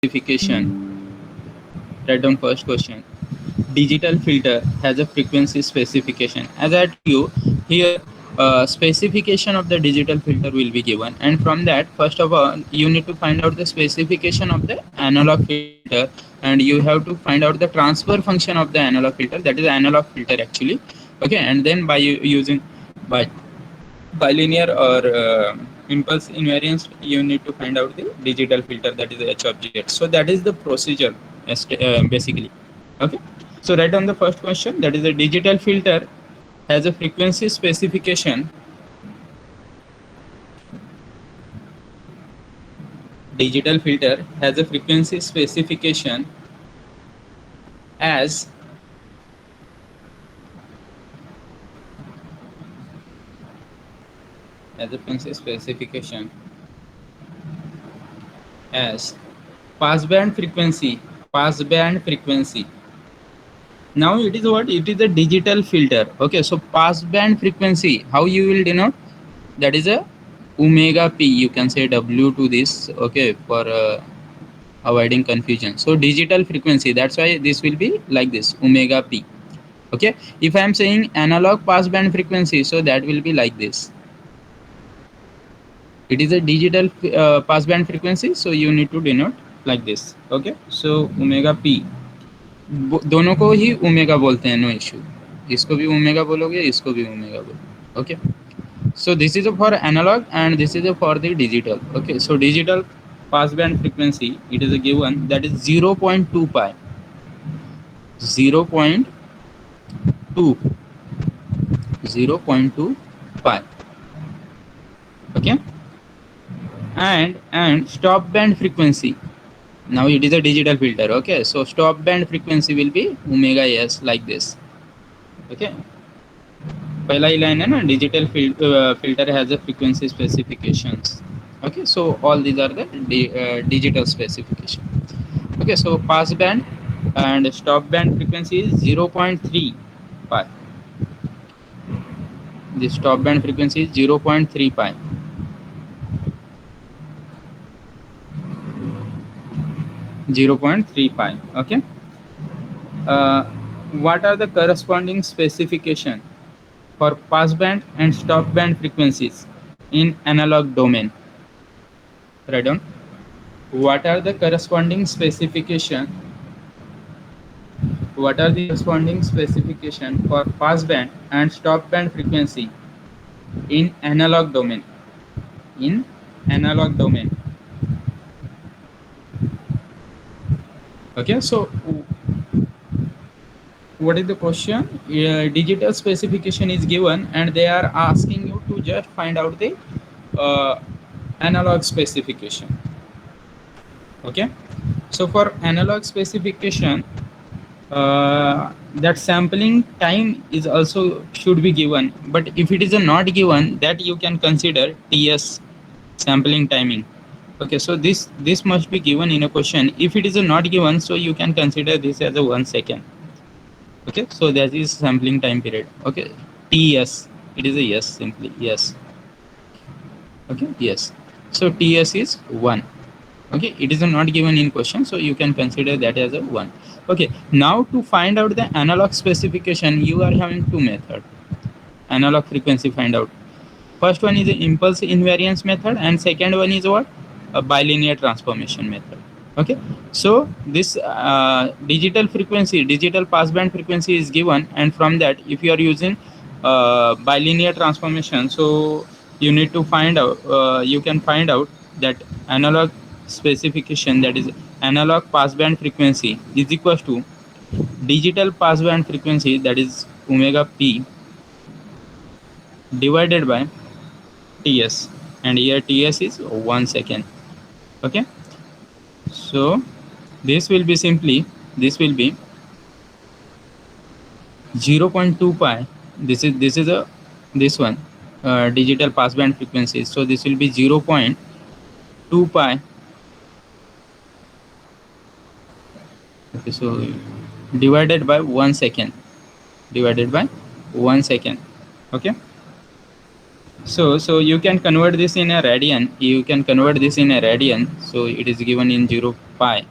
specification. Write down first question. Digital filter has a frequency specification. As I told you, here specification of the digital filter will be given, and from that, first of all, you need to find out the specification of the analog filter, and you have to find out the transfer function of the analog filter, that is analog filter actually. Okay, and then by using by bilinear or impulse invariance, you need to find out the digital filter, that is h of g. So that is the procedure basically. Okay, so write down the first question, that is a digital filter has a frequency specification. Digital filter has a frequency specification as a frequency specification as passband frequency. Passband frequency. Now it is what? It is a digital filter. Okay, so passband frequency, how you will denote? That is a omega p. You can say W to this. Okay, for avoiding confusion. So digital frequency. That's why this will be like this, omega p. Okay, if I am saying analog passband frequency, so that will be like this. It is a digital passband frequency, so you need to denote like this. Okay, so omega p. दोनों को ही omega बोलते हैं, no issue. इसको भी omega बोलोगे, इसको भी omega बोलोगे. Okay, so this is for analog and this is for the digital. Okay, so digital passband frequency, it is a given, that is 0.2 pi. 0.2 0.2 pi. Okay, and stop band frequency. Now it is a digital filter. Okay, so stop band frequency will be omega s, like this. Okay, पहला ही line है ना, digital filter has a frequency specifications. Okay, so all these are the digital specification. Okay, so pass band and stop band frequency is 0.3 pi. The stop band frequency is 0.3 pi. 0.3 pi. Okay, what are the corresponding specification for passband and stop band frequencies in analog domain? Write down. What are the corresponding specification? What are the corresponding specification for passband and stop band frequency in analog domain? In analog domain. Okay, so what is the question? Digital specification is given, and they are asking you to just find out the analog specification. Okay, so for analog specification, that sampling time is also should be given, but if it is not given, that you can consider TS, sampling timing. Okay, so this must be given in a question. If it is not given, so you can consider this as a 1 second. Okay, so that is sampling time period. Okay, TS, it is a yes, simply yes. Okay, yes, so TS is 1. Okay, it is not given in question, so you can consider that as a 1. Okay, now to find out the analog specification, you are having two methods. Analog frequency find out. First one is the impulse invariance method, and second one is what? A bilinear transformation method. Okay, so this digital frequency, digital passband frequency is given, and from that, if you are using bilinear transformation, so you need to find out, you can find out that analog specification, that is analog passband frequency, is equals to digital passband frequency, that is omega p, divided by TS, and here TS is 1 second. Okay, so this will be simply, this will be 0.2 pi. This is a this one digital passband frequency, so this will be 0.2 pi. Okay, so divided by 1 second, divided by 1 second. Okay, so you can convert this in a radian. You can convert this in a radian, so it is given in 0 pi.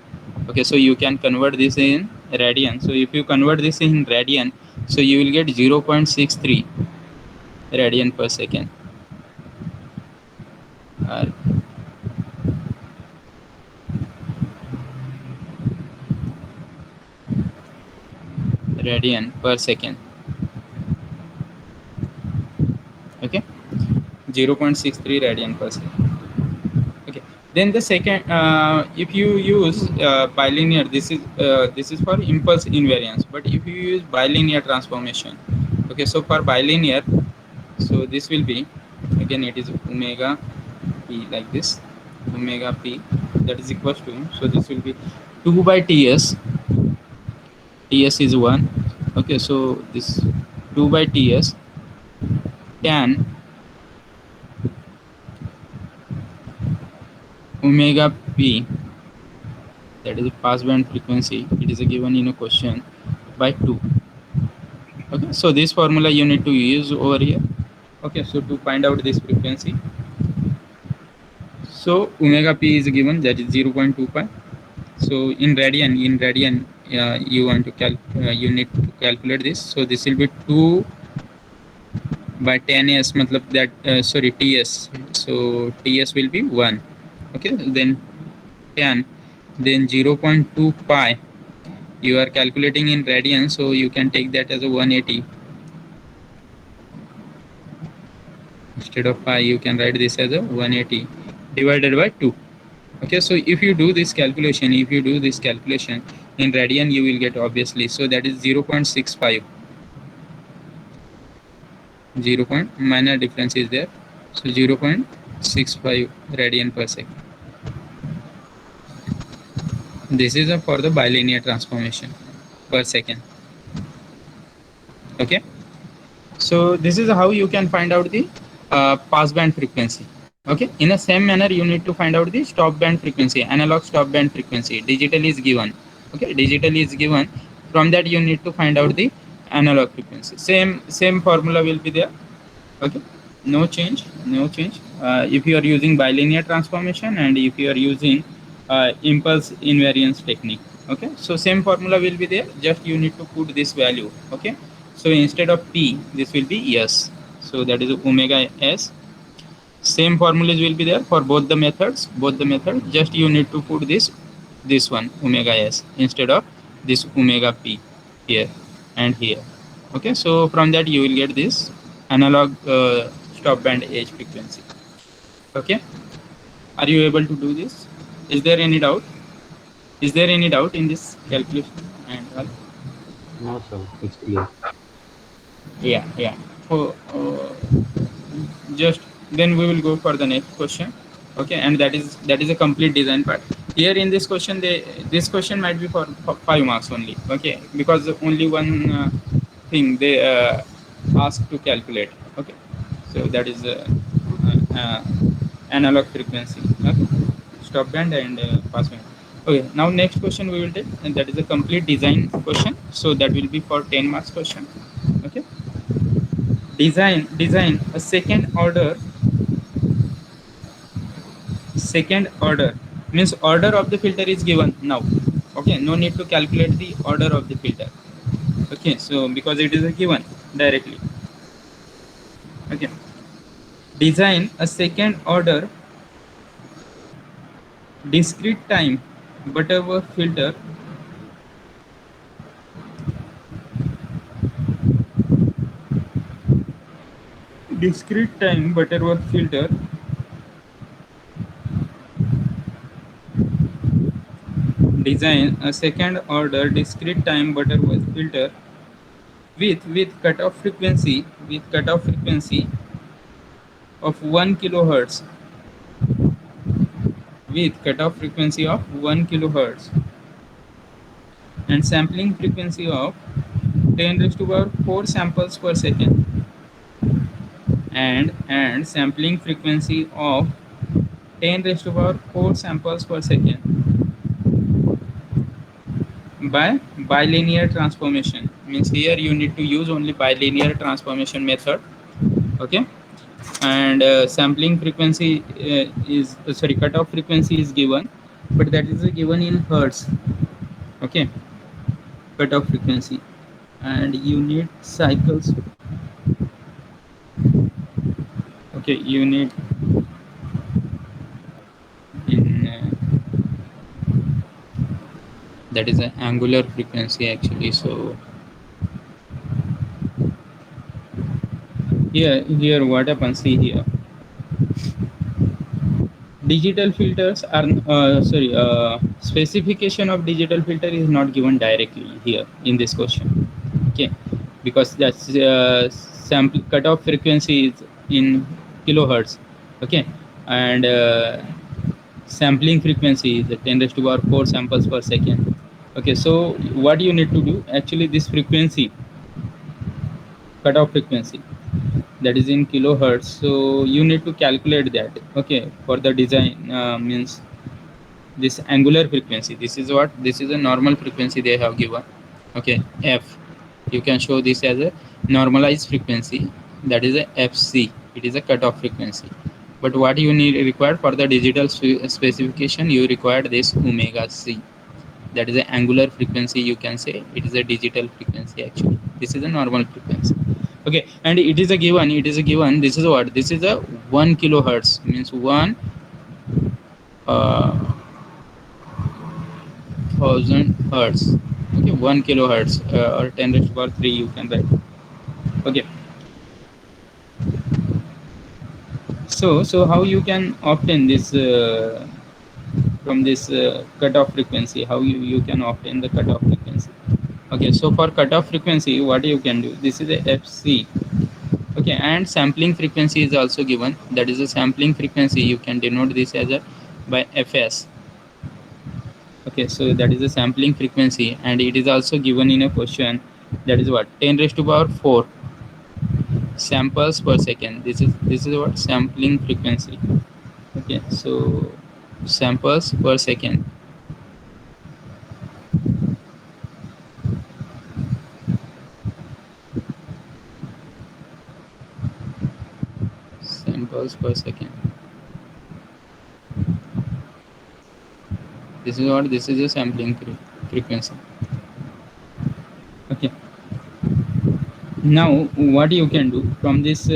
Okay, so you can convert this in radian. So if you convert this in radian, so you will get 0.63 radian per second. uh, Radian per second. Okay, 0.63 radian per second. Okay, then the second, if you use bilinear, this is for impulse invariance. But if you use bilinear transformation, okay, so for bilinear, so this will be, again it is omega p, like this, omega p, that is equals to, so this will be 2 by ts. Ts is 1. Okay, so this 2 by ts tan omega p, that is a passband frequency, it is given in a question, by 2. Okay, so this formula you need to use over here. Okay, so to find out this frequency, so omega p is given, that is 0.25. So in radian, you want to you need to calculate this. So this will be 2 by 10s, matlab that, sorry, ts. So ts will be 1. Okay, then 10, then 0.2 pi, you are calculating in radian, so you can take that as a 180. Instead of pi, you can write this as a 180 divided by 2. Okay, so if you do this calculation, in radian, you will get, obviously, so that is 0.65. 0 point, minor difference is there, so 0.65 radian per second. This is for the bilinear transformation per second. Okay, so this is how you can find out the passband frequency. Okay, in the same manner, you need to find out the stop band frequency, analog stop band frequency. Digital is given. Okay, digital is given. From that, you need to find out the analog frequency. Same formula will be there. Okay, no change, no change. If you are using bilinear transformation, and if you are using impulse invariance technique. Okay, so same formula will be there, just you need to put this value. Okay, so instead of p, this will be s, so that is omega s. Same formulas will be there for both the methods, just you need to put this one, omega s, instead of this omega p, here and here. Okay, so from that you will get this analog stop band age frequency. Okay, are you able to do this? Is there any doubt? Is there any doubt in this calculation and all? No, sir, it's clear. Yeah, yeah. So just then we will go for the next question. Okay, and that is a complete design part. Here in this question, this question might be for 5 marks only. Okay, because only one thing they ask to calculate. Okay, so that is analog frequency. Okay, stop band and pass band. Okay, now next question we will take, and that is a complete design question. So that will be for 10 marks question. Okay, design a second order means order of the filter is given now. Okay, no need to calculate the order of the filter. Okay, so because it is a given directly. Okay, design a second order discrete time Butterworth filter discrete time Butterworth filter design a second order discrete time Butterworth filter with cutoff frequency of 1 kilohertz with cutoff frequency of 1 kilohertz and sampling frequency of 10 raised to power 4 samples per second and sampling frequency of 10 raised to power 4 samples per second by bilinear transformation. Means here you need to use only bilinear transformation method. Okay, and sampling frequency is sorry, cutoff frequency is given but that is given in hertz. Okay, cutoff frequency, and you need cycles. Okay, you need in that is an angular frequency actually. So here what happens, see here, digital filters are sorry, specification of digital filter is not given directly here in this question. Okay, because that's sample cutoff frequency is in kilohertz. Okay, and sampling frequency is 10 raised to power 4 samples per second. Okay, so what you need to do actually, this frequency, cutoff frequency, that is in kilohertz, so you need to calculate that. Okay, for the design means this angular frequency, this is what, this is a normal frequency they have given. Okay, f, you can show this as a normalized frequency, that is a fc, it is a cutoff frequency. But what you need required for the digital specification, you require this omega c, that is an angular frequency, you can say it is a digital frequency actually, this is a normal frequency. Okay, and it is a given, it is a given, this is what, this is a 1 kilohertz, means 1 uh, thousand hertz. Okay, 1 kilohertz, or 10 raised to power 3 you can write. Okay, so how you can obtain this from this cutoff frequency, how you can obtain the cutoff frequency. Okay, so for cutoff frequency, what you can do, this is a fc. Okay, and sampling frequency is also given, that is a sampling frequency, you can denote this as a by fs. Okay, so that is a sampling frequency, and it is also given in a question, that is what, 10 raised to power 4 samples per second, this is what sampling frequency. Okay, so samples per second, samples per second, this is what, this is a sampling frequency. Okay, now what you can do from this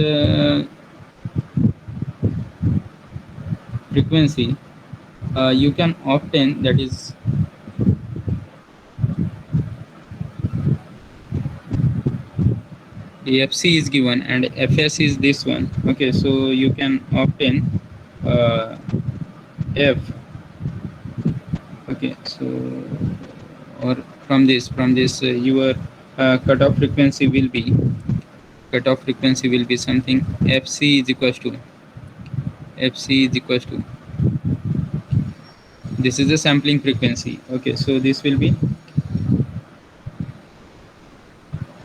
frequency, you can obtain, that is fc is given and fs is this one. Okay, so you can obtain uh, f. Okay, so or from this your cutoff frequency will be, cutoff frequency will be something, fc is equals to, fc is equals to, this is the sampling frequency. Okay, so this will be,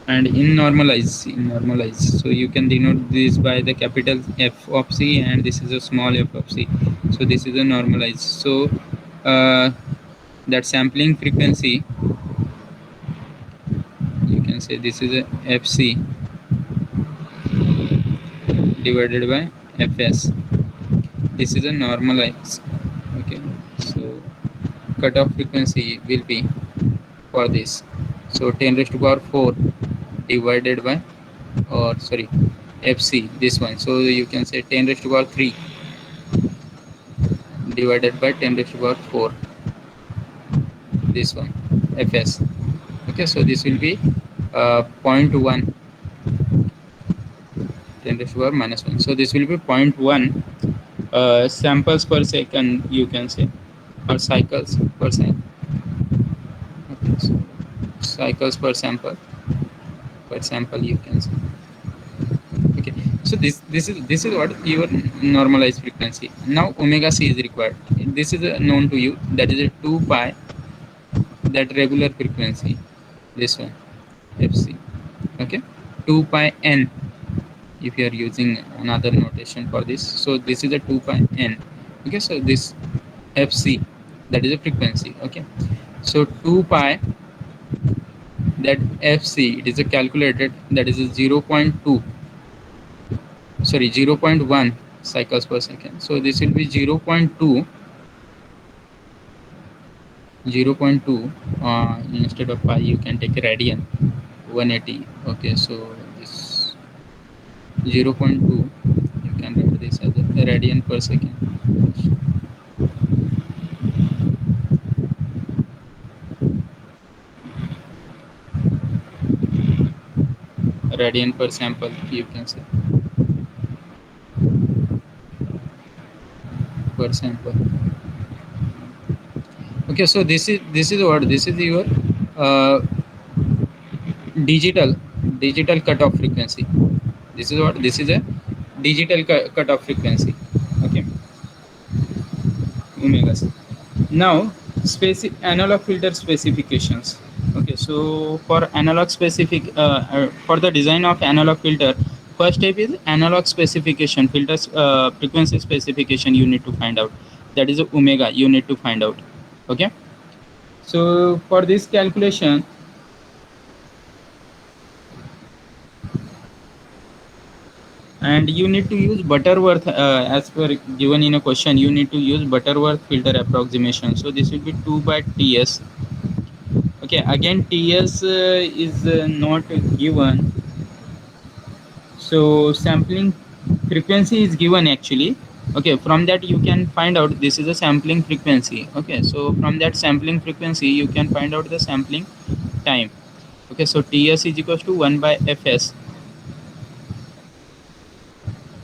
and in normalize, so you can denote this by the capital f of c, and this is a small f of c, so this is a normalized. So uh, that sampling frequency, you can say this is a fc divided by fs, this is a normalized. Okay, so cutoff frequency will be for this, so 10 raised to power 4 divided by, or sorry, fc, this one, so you can say 10 raised to power 3 divided by 10 raised to power 4, this one, fs. Okay, so this will be 0.1, 10 raised to power minus 1, so this will be 0.1 samples per second, you can say, or cycles per second. Okay, so cycles per sample, you can say. Okay, so this is what your normalized frequency. Now omega c is required, this is known to you, that is a 2 pi, that regular frequency, this one, fc. Okay, 2 pi n, if you are using another notation for this, so this is a 2 pi n. Okay, so this fc, that is a frequency. Okay, so 2 pi, that fc, it is a calculated, that is a 0.2, sorry, 0.1 cycles per second, so this will be 0.2 0.2, instead of pi you can take radian. 180. Okay, so this 0.2 you can write this as a radian per second. Radian per sample you can say, per sample. Okay, so this is what, this is your uh, digital digital cutoff frequency. This is what, this is a digital cutoff frequency. Okay, omega c. Now, analog filter specifications. Okay, so for analog specific for the design of analog filter, first step is analog specification, filters frequency specification you need to find out. That is omega you need to find out. Okay, so for this calculation, and you need to use Butterworth as per given in a question. You need to use Butterworth filter approximation. So this will be 2 by Ts. Okay, again Ts is not given, so sampling frequency is given actually. Okay, from that you can find out this is a sampling frequency. Okay, so from that sampling frequency you can find out the sampling time. Okay, so Ts is equals to 1 by Fs.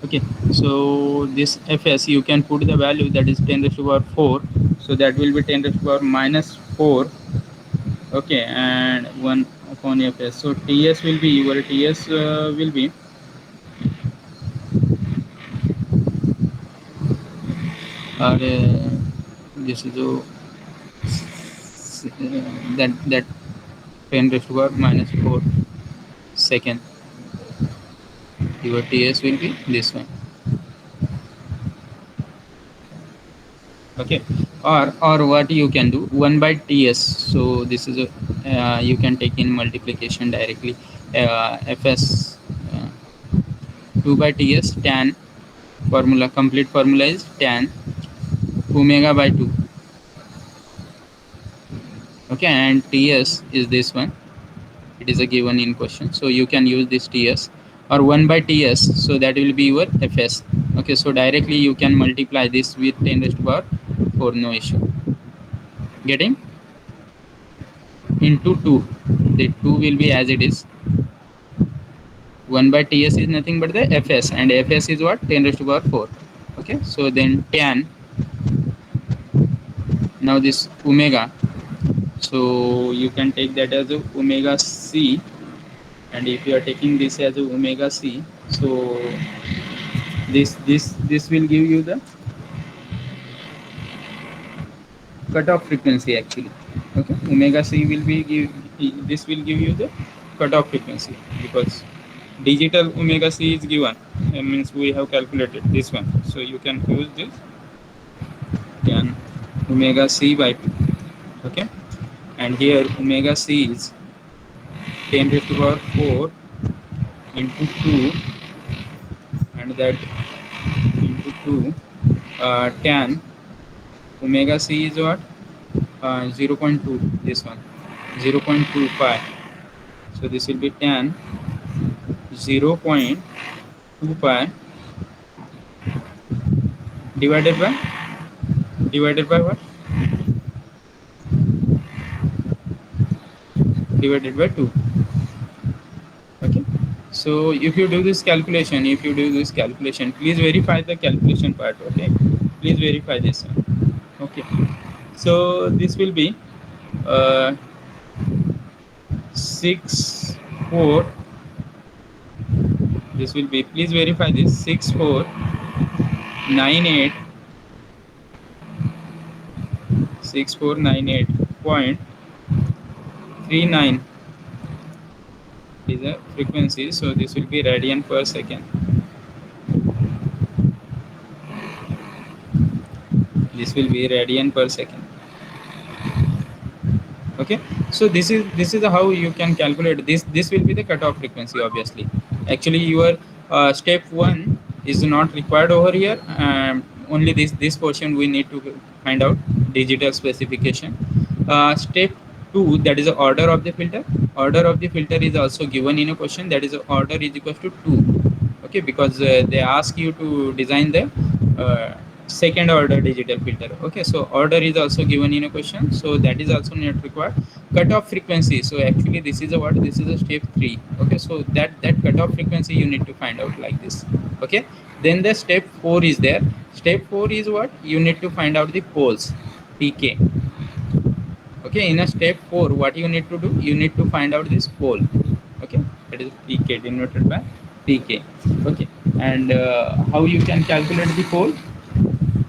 Okay, so this Fs you can put the value, that is 10 raised to power 4, so that will be 10 raised to power minus 4. Okay, and 1 upon Fs. So Ts will be, your Ts will be this is that 10 raised to power minus 4 second. Your Ts will be this one. Okay, or what you can do, 1 by Ts. So this is a you can take in multiplication directly. Fs 2 by Ts tan, formula, complete formula is tan omega by 2. Okay, and Ts is this one, it is a given in question, so you can use this Ts, or 1 by Ts, so that will be your Fs. Okay, so directly you can multiply this with 10 raised to power 4, no issue. Getting into 2, the 2 will be as it is. 1 by Ts is nothing but the Fs, and Fs is what, 10 raised to power 4. Okay, so then tan, now this omega, so you can take that as a omega c, and if you are taking this as a omega c, so this will give you the cutoff frequency actually. Okay, omega c will be this will give you the cutoff frequency, because digital omega c is given, means we have calculated this one, so you can use this tan omega c by 2. Okay, and here omega c is 10 raised to power 4 into 2, and that into 2 tan omega c is what, 0.2, this one 0.2 pi, so this will be tan 0.2 pi divided by what, divided by 2. Okay, so if you do this calculation, please verify the calculation part. Okay, please verify this one. Okay, so this will be uh, 6 4, this will be, please verify this, 6498 6498.39 is the frequency, so this will be radian per second. This will be radian per second. Okay, so this is how you can calculate this will be the cutoff frequency. Obviously, actually your step 1 is not required over here, only this portion we need to find out, digital specification. Step 2, that is the order of the filter. Order of the filter is also given in a question, that is order is equals to 2. Okay, because they ask you to design the second order digital filter. Okay, so order is also given in a question, so that is also not required. Cutoff frequency, so actually this is a what, this is a step 3. Okay, so that cutoff frequency you need to find out like this. Okay, then the step 4 is there. Step 4 is what, you need to find out the poles, pk. Okay, in a step 4 what you need to do, you need to find out this pole. Okay, that is pk denoted by pk. Okay, and how you can calculate the pole?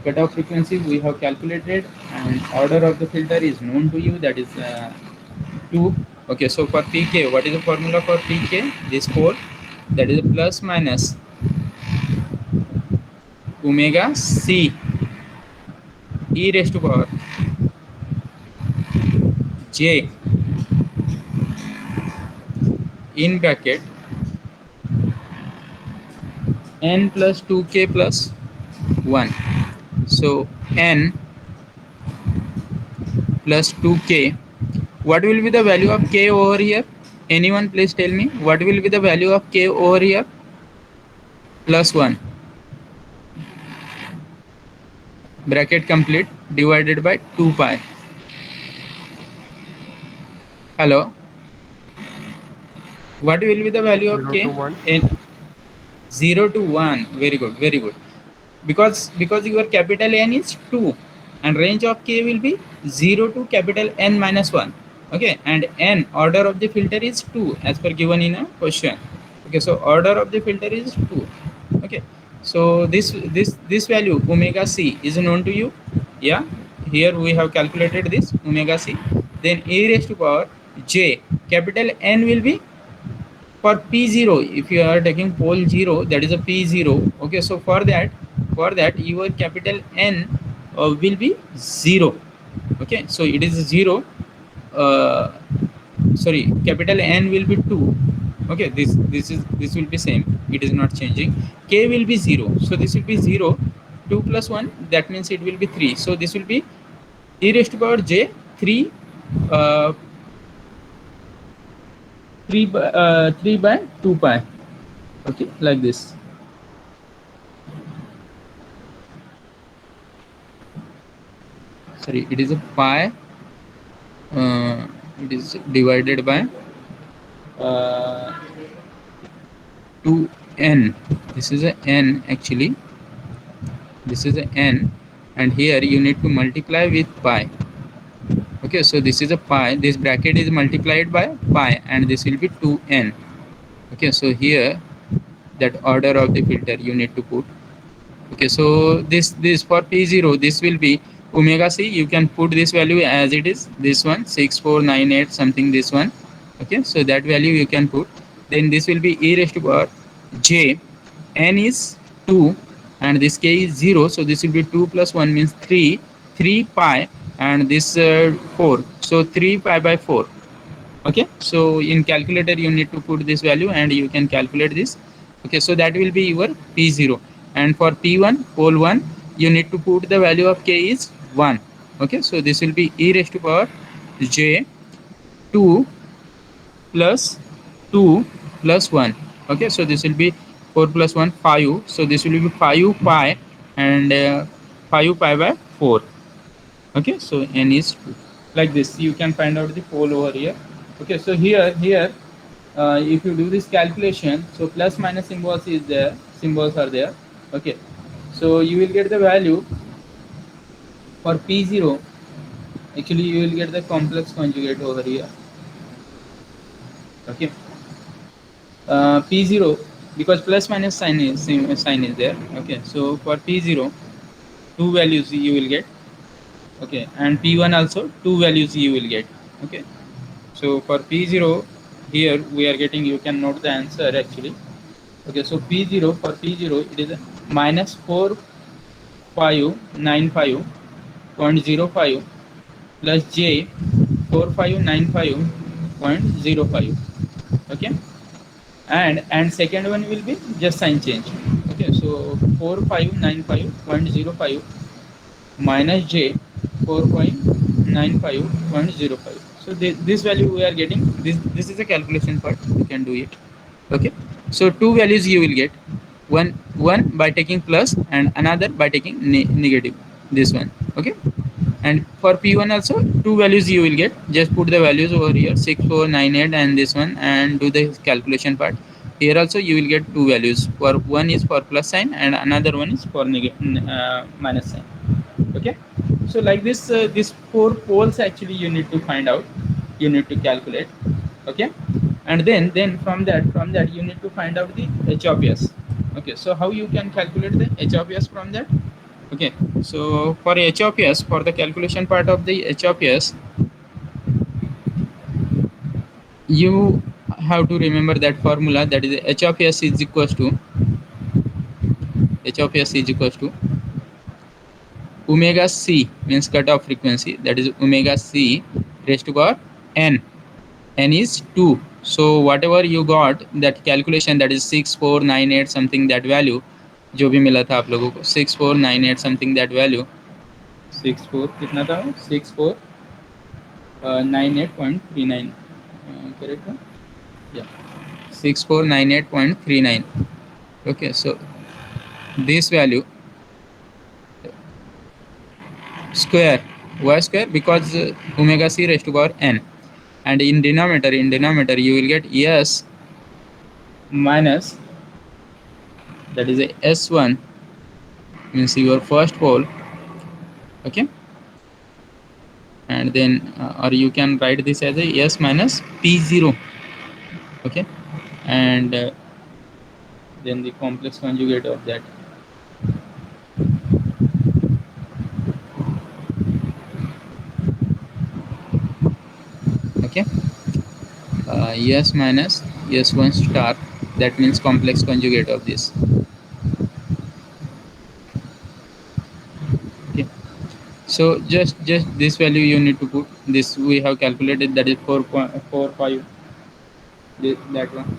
Cutoff frequency we have calculated, and order of the filter is known to you, that is 2. Okay, so for pk, what is the formula for pk? This pole, that is plus minus omega c e raised to power j in bracket n plus 2k plus 1. So n plus 2k. What will be the value of k over here? Anyone please tell me what will be the value of k over here? Plus 1. Bracket complete, divided by 2 pi. Hello. What will be the value of 0 k? to 1. In 0 to 1. Very good, very good. Because your capital N is 2, and range of k will be 0 to capital N minus 1. Okay, and n, order of the filter is 2 as per given in a question. Okay, so order of the filter is 2. Okay, so this value omega c is known to you. Yeah, here we have calculated this omega c. Then e raised to power j, capital N will be for p0. If you are taking pole 0, that is a p0. Okay, so for that your capital N will be 0. Okay, so it is 0. uh, Sorry, capital N will be 2. Okay, this will be same, it is not changing. K will be 0, so this will be 0. 2 plus 1, that means it will be 3. So this will be e raised to power j 3, uh, 3 by 2 pi. Okay, like this. Sorry, it is a pi, it is divided by 2n. This is a n actually, this is a n, and here you need to multiply with pi. Okay, so this is a pi, this bracket is multiplied by pi, and this will be 2n. Okay, so here that order of the filter you need to put. Okay, so this for p0, this will be omega c. You can put this value as it is, this one 6498 something, this one. Okay, so that value you can put. Then this will be e raised to power j, n is 2, and this k is 0, so this will be 2 plus 1 means 3, 3 pi, and this 4, so 3 pi by 4. Okay, so in calculator you need to put this value and you can calculate this. Okay, so that will be your p0. And for p1, pole 1, you need to put the value of k is 1. Okay, so this will be e raised to power j 2 plus 2 plus 1. Okay, so this will be 4 plus 1 5, so this will be 5 pi, and 5 pi by 4. Okay, so n is 2. Like this you can find out the pole over here. Okay, so here if you do this calculation, so plus minus symbols are there. Okay, so you will get the value for p0. Actually you will get the complex conjugate over here. Okay, p0, because plus minus sign is there. Okay, so for p0 two values you will get. Okay, and p1 also two values you will get. Okay, so for p0 here we are getting, you can note the answer actually. Okay, so p0, for p0 it is minus 4595.05 plus j 4595.05. Okay, and second one will be just sign change. Okay, so 4595.05 minus j 4595.05. 95.05. So this value we are getting. This is a calculation part. You can do it. Okay. So two values you will get. One by taking plus and another by taking negative. This one. Okay. And for P1 also two values you will get. Just put the values over here 6498 and this one and do the calculation part. Here also you will get two values. For one is for plus sign and another one is for minus sign. Okay, so like this these four poles actually you need to find out, you need to calculate. Okay, and then from that you need to find out the h of s. Okay, so how you can calculate the h of s from that? Okay, so for h of s, for the calculation part of the h of s, you have to remember that formula, that is h of s is equals to h of s is equals to omega c, means cutoff frequency, that is omega c raised to power n. N is 2. So whatever you got that calculation, that is 6498 something, that value जो भी मिला था आप लोगों को 6498 something, that value 64 कितना था 6498.39 correct है? Yeah, 6498.39. Okay, so this value square, why square? Because omega c raised to power n, and in denominator you will get s minus, that is a s1, means your first pole. Okay, and then or you can write this as a s minus p0. Okay, and then the complex conjugate of that. Okay, s minus s1 star, that means complex conjugate of this. Okay, so just this value you need to put. This we have calculated, that is 4.45, that one.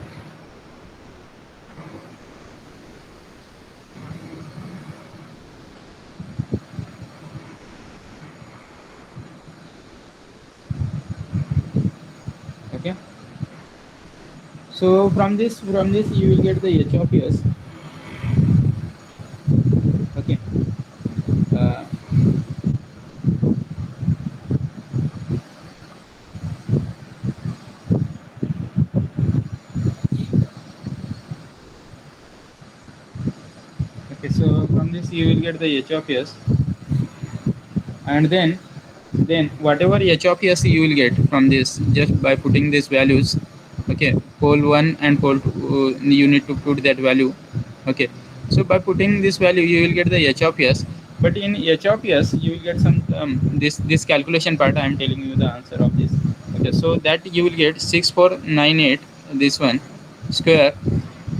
Okay, so from this you will get the h of s. Okay, uh, okay, so from this you will get the h of s, and then whatever h of s you will get from this, just by putting these values. Okay, pole 1 and pole 2, you need to put that value. Okay, so by putting this value you will get the h of s, but in h of s you will get some this calculation part. I am telling you the answer of this. Okay, so that you will get 6498, this one, square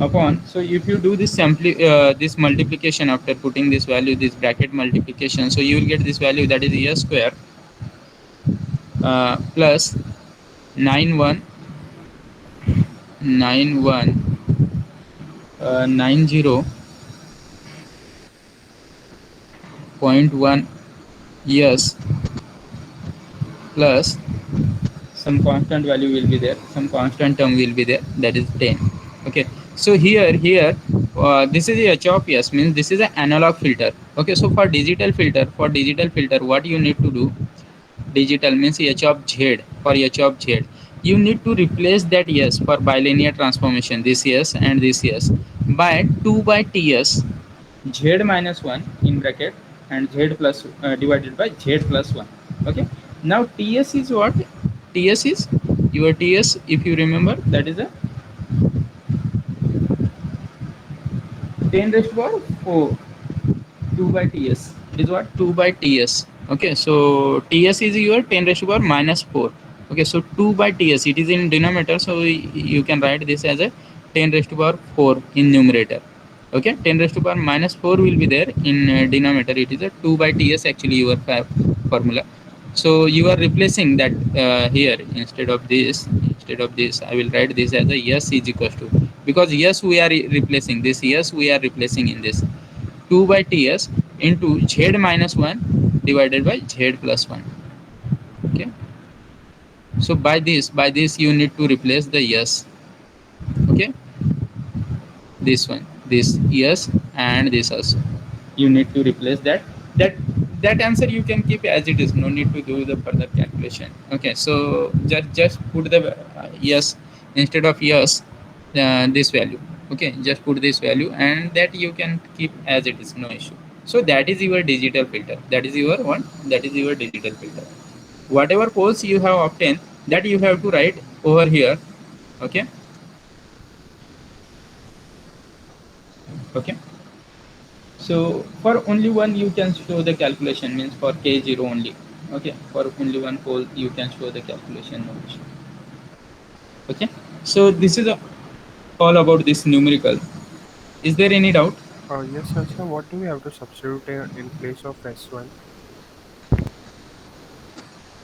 upon. So if you do this this multiplication after putting this value, this bracket multiplication, so you will get this value, that is s square plus 9190.1 yes, plus some constant value will be there, some constant term will be there, that is 10. Okay, so here this is the h of s, means this is an analog filter. Okay, so for digital filter what you need to do, digital means h of z, for h of z you need to replace that s for bilinear transformation, this s and this s, by 2 by ts z minus 1 in bracket and z plus divided by z plus 1. Okay, now ts is what? Ts is your ts, if you remember, that is a 10 raised to power 4, 2 by ts. It is what? 2 by ts. Okay, so ts is your 10 raised to power minus 4. Okay, so 2 by ts, it is in denominator, so you can write this as a 10 raised to power 4 in numerator. Okay, 10 raised to power minus 4 will be there in denominator. It is a 2 by ts actually your formula. So you are replacing that here. Instead of this I will write this as a s is equals to, because yes we are replacing this, yes we are replacing in this, 2 by ts into z minus 1 divided by z plus 1. So by this you need to replace the yes. Okay, this one, this yes, and this also you need to replace that. That that answer you can keep as it is, no need to do the further calculation. Okay, so just put the yes instead of yes, this value. Okay, just put this value and that you can keep as it is, no issue. So that is your digital filter, that is your one, that is your digital filter. Whatever poles you have obtained, that you have to write over here. Okay. Okay, so for only one you can show the calculation, means for k0 only. Okay, for only one pole you can show the calculation, no issue. Okay, so this is all about this numerical. Is there any doubt? Yes, sir. So what do we have to substitute in place of S1?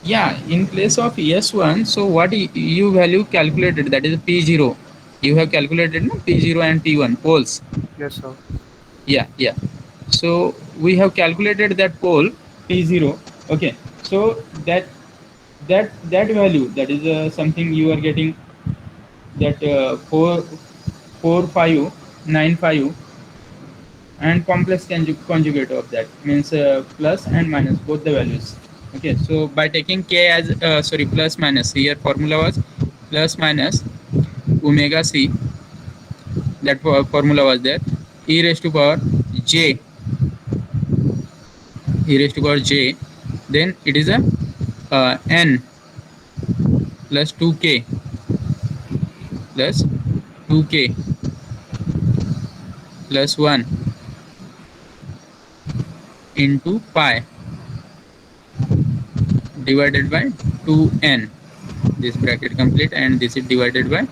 Yeah, in place of s1, so what you value calculated, that is p0, you have calculated no? P0 and p1 poles. Yes, sir. Yeah, yeah. So we have calculated that pole p0. Okay, so that value, that is something you are getting, that 4595, and complex conjugate of that, means plus and minus both the values. Okay, so by taking k as sorry, plus minus, here formula was plus minus omega c, that formula was there, e raised to power j, e raised to power j, then it is a n plus 2k plus 2k plus 1 into pi divided by 2n, this bracket complete, and this is divided by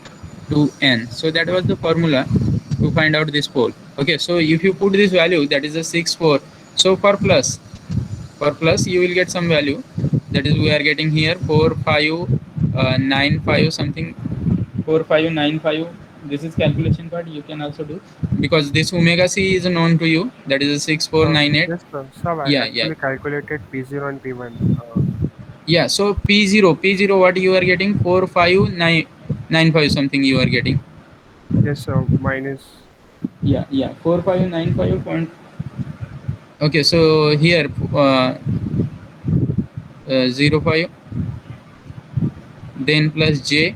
2n. So that was the formula to find out this pole. Okay, so if you put this value, that is a 6 4. So for plus you will get some value, that is we are getting here 4595 something, 4595. This is calculation part you can also do, because this omega c is known to you, that is a 6498. Yes, sir. So I Yeah, yeah, actually calculated P0 and P1. yeah. So p0 what you are getting, 45995 something you are getting. Yes, sir. Minus. Yeah, yeah, 4595 point. Okay, so here 05, then plus j,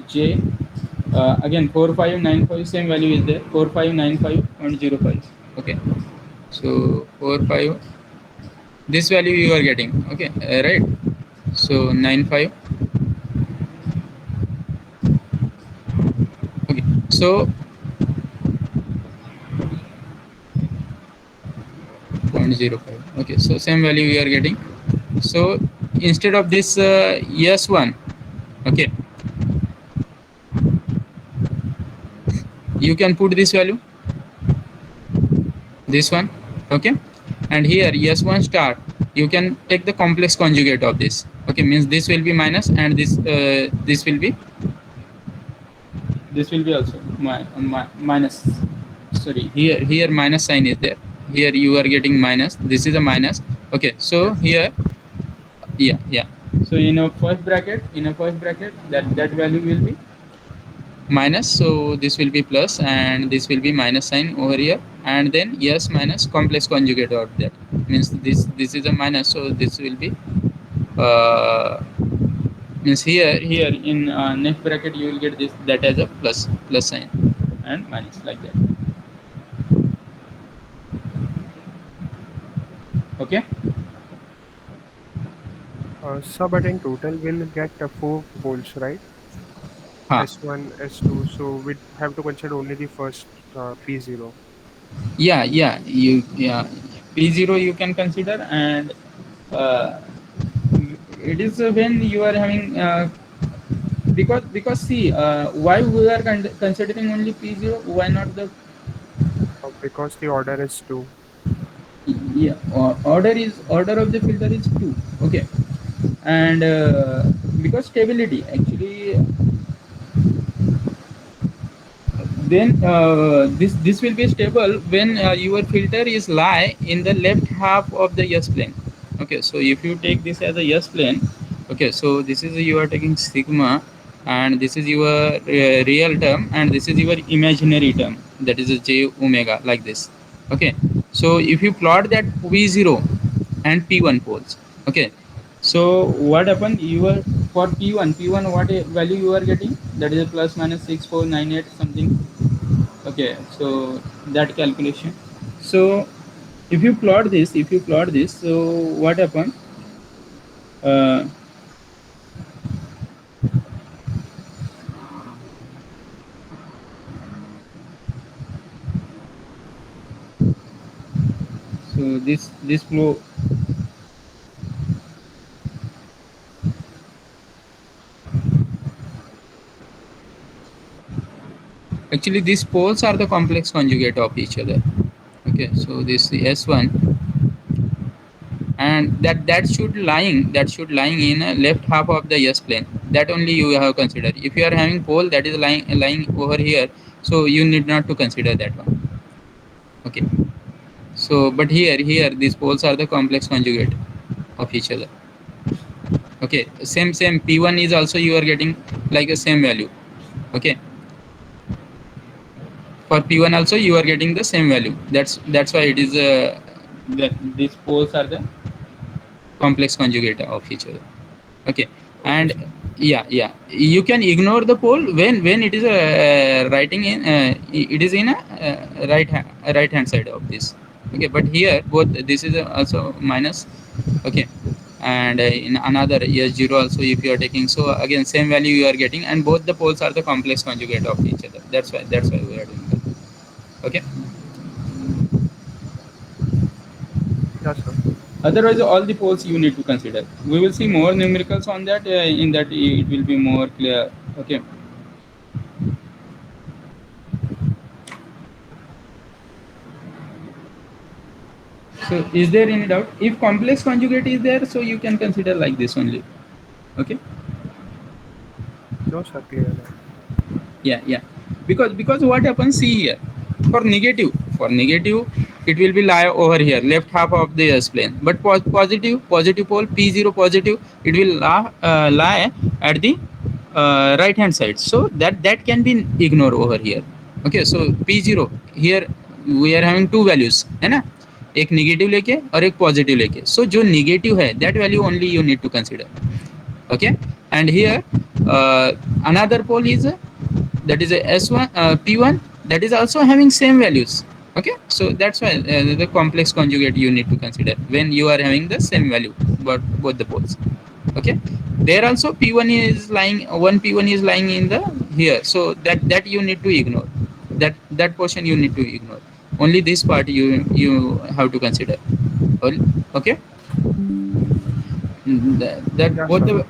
j, again 4595, same value is there, 4595.05. Okay, so 45, this value you are getting. Okay, right. So 95. Okay, so 0.05. Okay, so same value you are getting. So instead of this s1, okay, you can put this value, this one. Okay, and here s1 star, you can take the complex conjugate of this. Okay, means this will be minus, and this will be also minus. Sorry, here minus sign is there, here you are getting minus, this is a minus. Okay, so Yes. here, yeah, yeah. So in a first bracket, that value will be minus, so this will be plus and this will be minus sign over here, and then yes minus complex conjugate of that, means this is a minus, so this will be uh, means here in next bracket you will get this, that as a plus sign and minus, like that. Okay. So, but in total, we'll get four poles, right? Ha. S1, S2. So we have to consider only the first P0. Yeah, yeah, yeah, p0 you can consider, and uh, it is when you are having because see, why we are considering only p0, why not the, Because the order is 2. yeah, order of the filter is 2. Okay, and because stability actually, then this will be stable when your filter is lie in the left half of the S plane. Okay, so if you take this as a S plane, okay, so this is you are taking sigma, and this is your real term, and this is your imaginary term, that is a j omega, like this. Okay, so if you plot that v0 and p1 poles, okay, so what happened, you are for p1 what value you are getting, that is a plus minus 6498 something. Okay, so that calculation. So if you plot this, so what happened, uh, so this flow, actually these poles are the complex conjugate of each other. Okay, so this s1, and that should lying in a left half of the s plane, that only you have considered. If you are having pole that is lying over here, so you need not to consider that one. Okay, so but here these poles are the complex conjugate of each other. Okay, same p1 is also you are getting like a same value. Okay, for p1 also you are getting the same value. That's why it is that these poles are the complex conjugate of each other. Okay, Okay, and sir. yeah, you can ignore the pole when it is writing in it is in a right hand side of this. Okay, but here both this is also minus. Okay, and in another s0 also if you are taking, so again same value you are getting, and both the poles are the complex conjugate of each other. That's why we are doing that. Okay, Yeah, sir. otherwise all the poles you need to consider. We will see more numericals on that, in that it will be more clear. Okay, so is there any doubt? If complex conjugate is there, so you can consider like this only. Okay, No, sir. Clear now. yeah, because what happens, see here, for negative for negative it will be lie over here left half of the s plane, but positive pole p0 positive, it will lie at the right hand side, so that can be ignored over here. Okay, so p0 here we are having two values है ना, एक negative लेके और एक positive लेके, सो जो negative है that value only you need to consider. Okay, and here another pole is that is a s1 p1, that is also having same values. Okay, so that's why the complex conjugate you need to consider when you are having the same value, but both the poles. Okay, there also p1 is lying, one p1 is lying in the here, so that you need to ignore, that portion you need to ignore, only this part you have to consider. Okay, that Yeah, both sir. the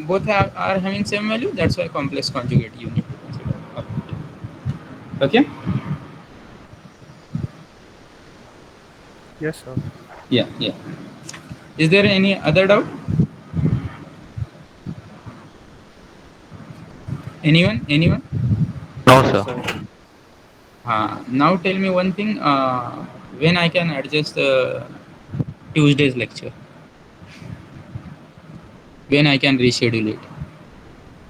both are having same value, that's why complex conjugate you need to consider. Okay, Yes, sir. yeah, is there any other doubt, anyone? No, No, sir. sir. Now tell me one thing, when I can adjust Tuesday's lecture, when I can reschedule it.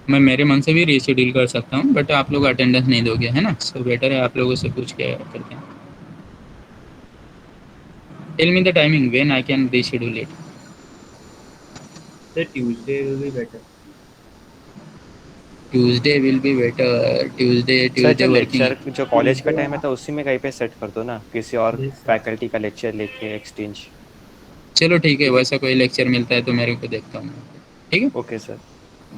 मैं मेरे मन से भी reschedule कर सकता हूँ, but आप लोग अटेंडेंस नहीं दोगे, है ना, सो बेटर है आप लोगों से पूछ के करते हैं. Tell me the timing when I can reschedule it. The Tuesday will be better. Tuesday will be better. Tuesday sir Tuesday जो वर्किंग. लेक्चर जो कॉलेज का Tuesday, टाइम है था उसी में कहीं पे सेट कर दो ना, किसी और yes, sir. फैकल्टी का लेक्चर लेके एक्सचेंज. चलो ठीक है, वैसा कोई लेक्चर मिलता है तो मेरे को देखता हूँ. ठीक है, ओके सर.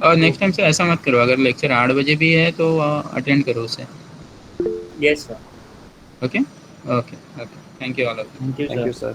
और नेक्स्ट टाइम Okay. से ऐसा मत करो, अगर लेक्चर 8 बजे भी है तो अटेंड करो उसे. Yes, sir. Okay, okay, okay, thank you all of. Thank you, thank sir. You sir.